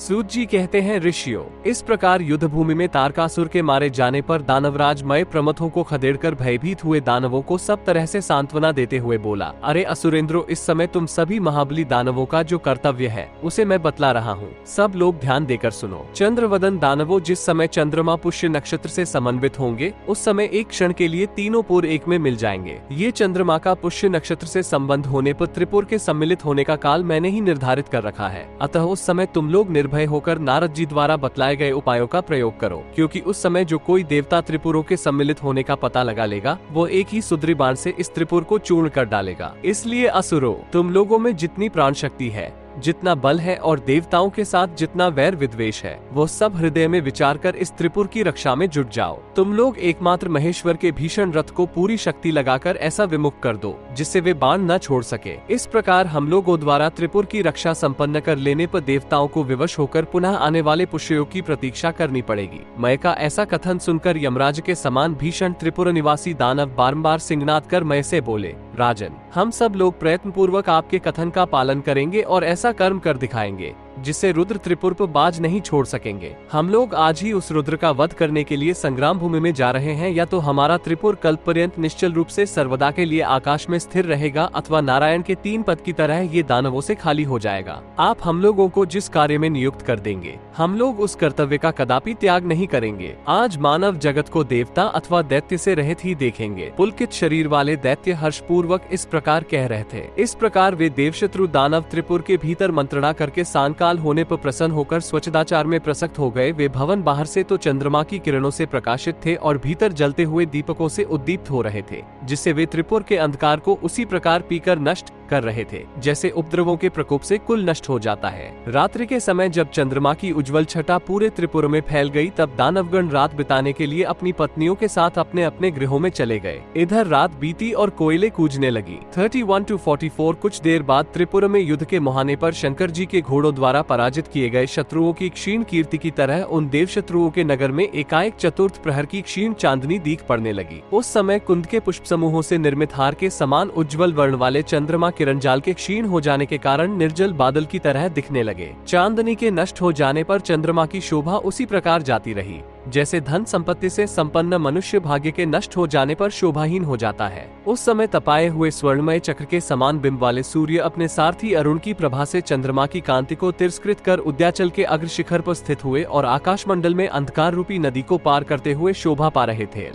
सूत जी कहते हैं, ऋषियों, इस प्रकार युद्ध भूमि में तारकासुर के मारे जाने पर दानवराज मय प्रमथों को खदेड़कर भयभीत हुए दानवों को सब तरह से सांत्वना देते हुए बोला, अरे असुरेंद्रो, इस समय तुम सभी महाबली दानवों का जो कर्तव्य है उसे मैं बतला रहा हूँ। सब लोग ध्यान देकर सुनो। चंद्रवदन दानवों, जिस समय चंद्रमा पुष्य नक्षत्र से समन्वित होंगे उस समय एक क्षण के लिए तीनों पुर एक में मिल जाएंगे। ये चंद्रमा का पुष्य नक्षत्र से संबंध होने पर त्रिपुर के सम्मिलित होने का काल मैंने ही निर्धारित कर रखा है। अतः उस समय तुम लोग निर्भय होकर नारद जी द्वारा बतलाए गए उपायों का प्रयोग करो, क्योंकि उस समय जो कोई देवता त्रिपुरों के सम्मिलित होने का पता लगा लेगा वो एक ही सुद्री बाण से इस त्रिपुर को चूर्ण कर डालेगा। इसलिए असुरों, तुम लोगों में जितनी प्राण शक्ति है, जितना बल है और देवताओं के साथ जितना वैर विद्वेष है, वो सब हृदय में विचार कर इस त्रिपुर की रक्षा में जुट जाओ। तुम लोग एकमात्र महेश्वर के भीषण रथ को पूरी शक्ति लगाकर ऐसा विमुख कर दो जिससे वे बाण न छोड़ सके। इस प्रकार हम लोगों द्वारा त्रिपुर की रक्षा संपन्न कर लेने पर देवताओं को विवश होकर पुनः आने वाले पुष्ययोग की प्रतीक्षा करनी पड़ेगी। मय का ऐसा कथन सुनकर यमराज के समान भीषण त्रिपुर निवासी दानव बारंबार सिंहनाद कर मय से बोले, राजन, हम सब लोग प्रयत्न पूर्वक आपके कथन का पालन करेंगे और ऐसा कर्म कर दिखाएंगे जिससे रुद्र त्रिपुर पर बाज नहीं छोड़ सकेंगे। हम लोग आज ही उस रुद्र का वध करने के लिए संग्राम भूमि में जा रहे हैं। या तो हमारा त्रिपुर कल्प पर्यंत निश्चल रूप से सर्वदा के लिए आकाश में स्थिर रहेगा, अथवा नारायण के 3 पद की तरह ये दानवों से खाली हो जाएगा। आप हम लोगों को जिस कार्य में नियुक्त कर देंगे, हम लोग उस कर्तव्य का कदापि त्याग नहीं करेंगे। आज मानव जगत को देवता अथवा दैत्य से रहित ही देखेंगे। पुलकित शरीर वाले दैत्य हर्षपूर्वक इस प्रकार कह रहे थे। इस प्रकार वे देवशत्रु दानव त्रिपुर के भीतर मंत्रणा करके सांकाल होने पर प्रसन्न होकर स्वच्छदाचार में प्रसक्त हो गए। वे भवन बाहर से तो चंद्रमा की किरणों से प्रकाशित थे और भीतर जलते हुए दीपकों से उद्दीप्त हो रहे थे, जिससे वे त्रिपुर के अंधकार को उसी प्रकार पीकर नष्ट कर रहे थे जैसे उपद्रवों के प्रकोप से कुल नष्ट हो जाता है। रात्रि के समय जब चंद्रमा की उज्जवल छटा पूरे त्रिपुर में फैल गई, तब दानवगण रात बिताने के लिए अपनी पत्नियों के साथ अपने अपने गृहों में चले गए। इधर रात बीती और कोयले कूजने लगी। 31 to 44 कुछ देर बाद त्रिपुर में युद्ध के मुहाने पर शंकर जी के घोड़ों द्वारा पराजित किए गए शत्रुओं की क्षीण कीर्ति की तरह उन देव शत्रुओं के नगर में एकाएक चतुर्थ प्रहर की क्षीण चांदनी दीख पड़ने लगी। उस समय कुंद के पुष्प समूहों से निर्मित हार के समान उज्जवल वर्ण वाले चंद्रमा किरण जाल के क्षीण हो जाने के कारण निर्जल बादल की तरह दिखने लगे। चांदनी के नष्ट हो जाने पर चंद्रमा की शोभा उसी प्रकार जाती रही जैसे धन संपत्ति से संपन्न मनुष्य भाग्य के नष्ट हो जाने पर शोभाहीन हो जाता है। उस समय तपाए हुए स्वर्णमय चक्र के समान बिंब वाले सूर्य अपने सारथी अरुण की प्रभा से चंद्रमा की कांति को तिरस्कृत कर उद्याचल के अग्र शिखर पर स्थित हुए और आकाश मंडल में अंधकार रूपी नदी को पार करते हुए शोभा पा रहे थे।